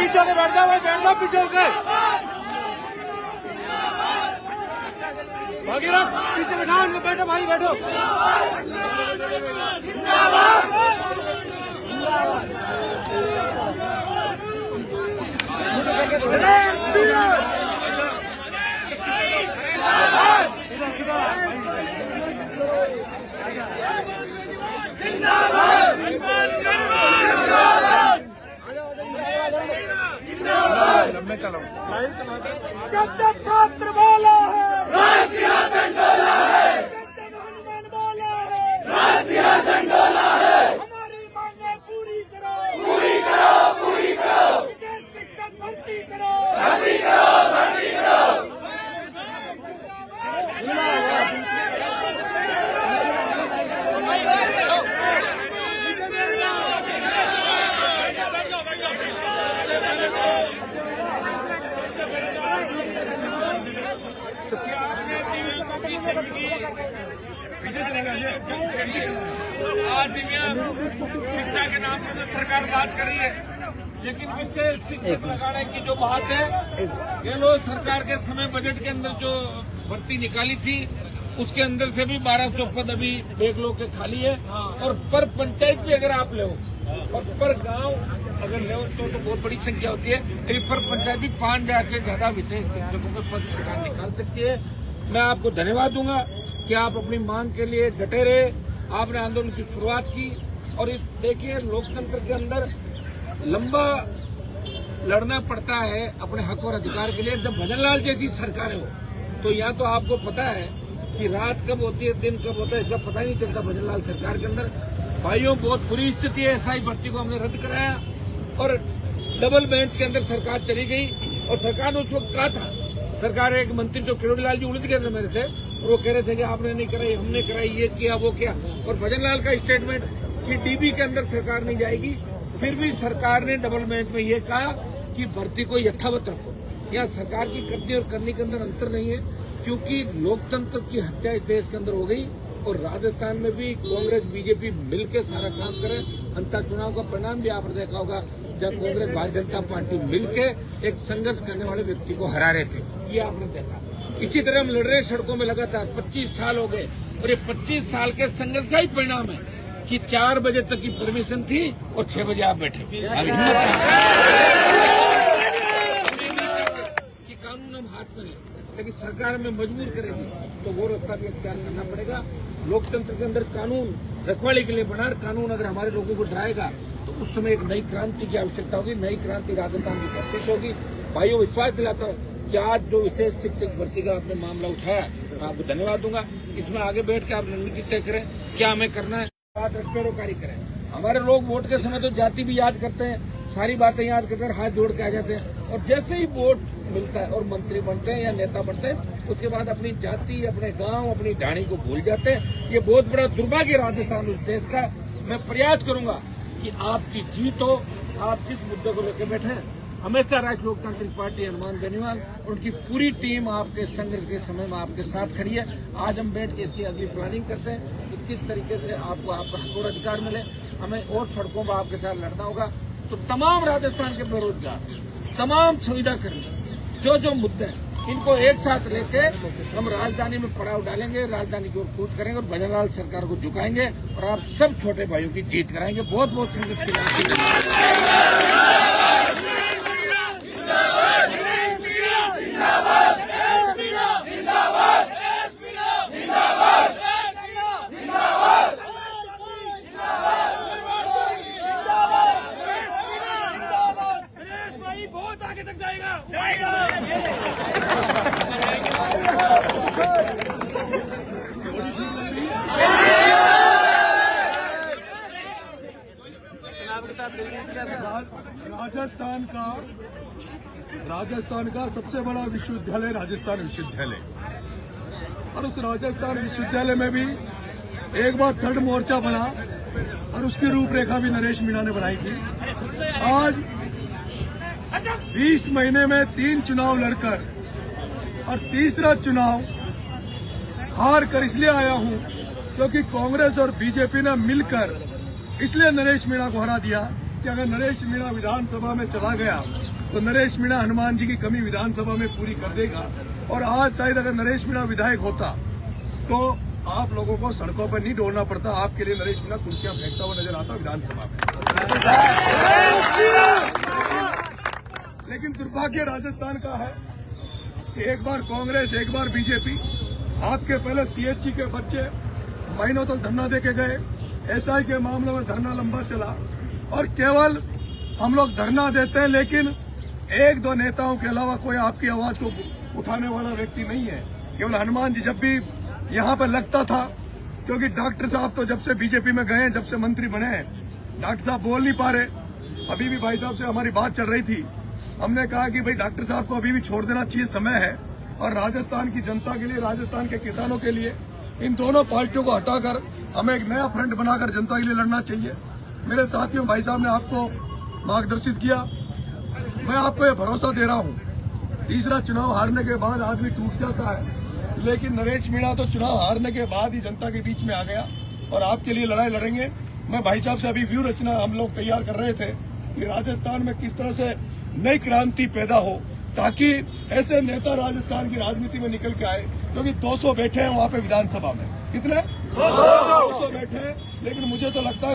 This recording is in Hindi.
पीछे होकर बैठ जाओ भाई, बैठ जाओ पीछे होकर। भागीरथ पीछे बैठाओ इनको, बैठो भाई बैठो। मैं चलो जब जब छात्र बोला है राज सिंहासन डोला है, जब जब हनुमान बोला है राज सिंहासन डोला है। हमारी मांगें पूरी करो, पूरी करो, पूरी करो। विशेष शिक्षक भर्ती करो, भर्ती करो, भर्ती करो। आज शिक्षा के नाम पर सरकार बात कर रही है, लेकिन विशेष शिक्षक लगाने की जो बात है, ये लोग सरकार के समय बजट के अंदर जो भर्ती निकाली थी उसके अंदर से भी 1200 पद अभी बेगलों के खाली है। और पर पंचायत भी अगर आप ले और पर गांव अगर ले तो बहुत बड़ी संख्या होती है। पर पंचायत भी 5000 से ज्यादा विशेष शिक्षकों के पद सरकार निकाल सकती है। मैं आपको धन्यवाद दूंगा कि आप अपनी मांग के लिए डटे रहे, आपने आंदोलन की शुरुआत की। और इस देखिए लोकतंत्र के अंदर लंबा लड़ना पड़ता है अपने हक और अधिकार के लिए। जब भजनलाल जैसी सरकारें हो तो यहाँ तो आपको पता है कि रात कब होती है दिन कब होता है इसका पता ही नहीं चलता। भजनलाल सरकार के अंदर भाइयों बहुत बुरी स्थिति है। एसआई भर्ती को हमने रद्द कराया और डबल बेंच के अंदर सरकार चली गई। और सरकार ने उस वक्त कहा था, सरकार एक मंत्री जो किरोड़ीलाल जी उलझ गए थे मेरे से और वो कह रहे थे कि आपने नहीं कराई, हमने कराई, ये किया वो किया। और भजनलाल का स्टेटमेंट कि डीबी के अंदर सरकार नहीं जाएगी। फिर भी सरकार ने डबल बेंच में ये कहा कि भर्ती को यथावत रखो। यहाँ सरकार की करने और करने के अंदर अंतर नहीं है, क्योंकि लोकतंत्र की हत्या इस देश के अंदर हो गई। और राजस्थान में भी कांग्रेस बीजेपी मिलकर सारा काम करे। अंतर चुनाव का परिणाम भी आपने देखा होगा, जब कांग्रेस भारतीय जनता पार्टी मिलकर एक संघर्ष करने वाले व्यक्ति को हरा रहे थे, ये आपने देखा। इसी तरह हम लड़ रहे सड़कों में लगातार 25 साल हो गए। और ये 25 साल के संघर्ष का ही परिणाम है कि 4 बजे तक की परमिशन थी और 6 बजे आप बैठे। कि कानून हम हाथ में लें, लेकिन सरकार में मजबूर करेगी तो वो रास्ता भी अख्तियार करना पड़ेगा। लोकतंत्र के अंदर कानून रखवाली के लिए बना, कानून अगर हमारे लोगों को डराएगा तो उस समय एक नई क्रांति की आवश्यकता होगी। नई क्रांति राजस्थान की प्रत्यक्ष होगी। भाइयों विश्वास दिलाता हूँ कि आज जो विशेष शिक्षक भर्ती का आपने मामला उठाया, मैं आपको धन्यवाद दूंगा। इसमें आगे बैठ के आप रणनीति तय करें, क्या हमें करना है, बात पेरोकारी करें। हमारे लोग वोट के समय तो जाति भी याद करते हैं, सारी बातें याद करते हैं, हाथ जोड़ के आ जाते हैं। और जैसे ही वोट मिलता है और मंत्री बनते हैं या नेता बनते हैं, उसके बाद अपनी जाति, अपने गांव, अपनी ढाणी को भूल जाते हैं। ये बहुत बड़ा दुर्भाग्य राजस्थान उस देश का। मैं प्रयास करूंगा कि आपकी जीत हो। आप जिस मुद्दे को लेकर बैठे हैं, हमेशा राष्ट्रीय लोकतांत्रिक पार्टी हनुमान बेनीवाल उनकी पूरी टीम आपके संघर्ष के समय में आपके साथ खड़ी है। आज हम बैठ के इसकी अगली प्लानिंग करते हैं कि किस तरीके से आपको आपका हक और अधिकार मिले। हमें और सड़कों पर आपके साथ लड़ना होगा। तो तमाम राजस्थान के बेरोजगार, तमाम सुविधा कर्मी, जो मुद्दे हैं, इनको एक साथ लेके हम राजधानी में पड़ाव डालेंगे, राजधानी की ओर कूच करेंगे और भजनलाल सरकार को झुकाएंगे और आप सब छोटे भाइयों की जीत कराएंगे। बहुत बहुत संगत के बहुत आगे तक जाएगा। राजस्थान का सबसे बड़ा विश्वविद्यालय राजस्थान विश्वविद्यालय, और उस राजस्थान विश्वविद्यालय में भी एक बार थर्ड मोर्चा बना और उसकी रूपरेखा भी नरेश मीणा ने बनाई थी। आज 20 महीने में 3 चुनाव लड़कर और तीसरा चुनाव हार कर इसलिए आया हूं क्योंकि कांग्रेस और बीजेपी ने मिलकर इसलिए नरेश मीणा को हरा दिया कि अगर नरेश मीणा विधानसभा में चला गया तो नरेश मीणा हनुमान जी की कमी विधानसभा में पूरी कर देगा। और आज शायद अगर नरेश मीणा विधायक होता तो आप लोगों को सड़कों पर नहीं डोलना पड़ता, आपके लिए नरेश मीणा कुर्सियां फेंकता हुआ नजर आता विधानसभा में। लेकिन दुर्भाग्य राजस्थान का है कि एक बार कांग्रेस एक बार बीजेपी, आपके पहले सीएचसी के बच्चे महीनों तक धरना देके गए, एसआई के मामले में धरना लंबा चला और केवल हम लोग धरना देते हैं, लेकिन एक दो नेताओं के अलावा कोई आपकी आवाज को उठाने वाला व्यक्ति नहीं है। केवल हनुमान जी जब भी यहाँ पर लगता था, क्योंकि डॉक्टर साहब तो जब से बीजेपी में गए, जब से मंत्री बने हैं, डॉक्टर साहब बोल नहीं पा रहे। अभी भी भाई साहब से हमारी बात चल रही थी, हमने कहा कि भाई डॉक्टर साहब को अभी भी छोड़ देना चाहिए, समय है। और राजस्थान की जनता के लिए, राजस्थान के किसानों के लिए इन दोनों पार्टियों को हटाकर हमें एक नया फ्रंट बनाकर जनता के लिए लड़ना चाहिए। मेरे साथियों, भाई साहब ने आपको मार्गदर्शित किया, मैं आपको ये भरोसा दे रहा हूँ, तीसरा चुनाव हारने के बाद आदमी टूट जाता है, लेकिन नरेश मीणा तो चुनाव हारने के बाद ही जनता के बीच में आ गया और आपके लिए लड़ाई लड़ेंगे। मैं भाई साहब से अभी व्यू रचना हम लोग तैयार कर रहे थे कि राजस्थान में किस तरह से नई क्रांति पैदा हो, ताकि ऐसे नेता राजस्थान की राजनीति में निकल के आए, क्योंकि 200 बैठे हैं वहाँ पे विधानसभा में। कितने 200 बैठे हैं, लेकिन मुझे तो लगता है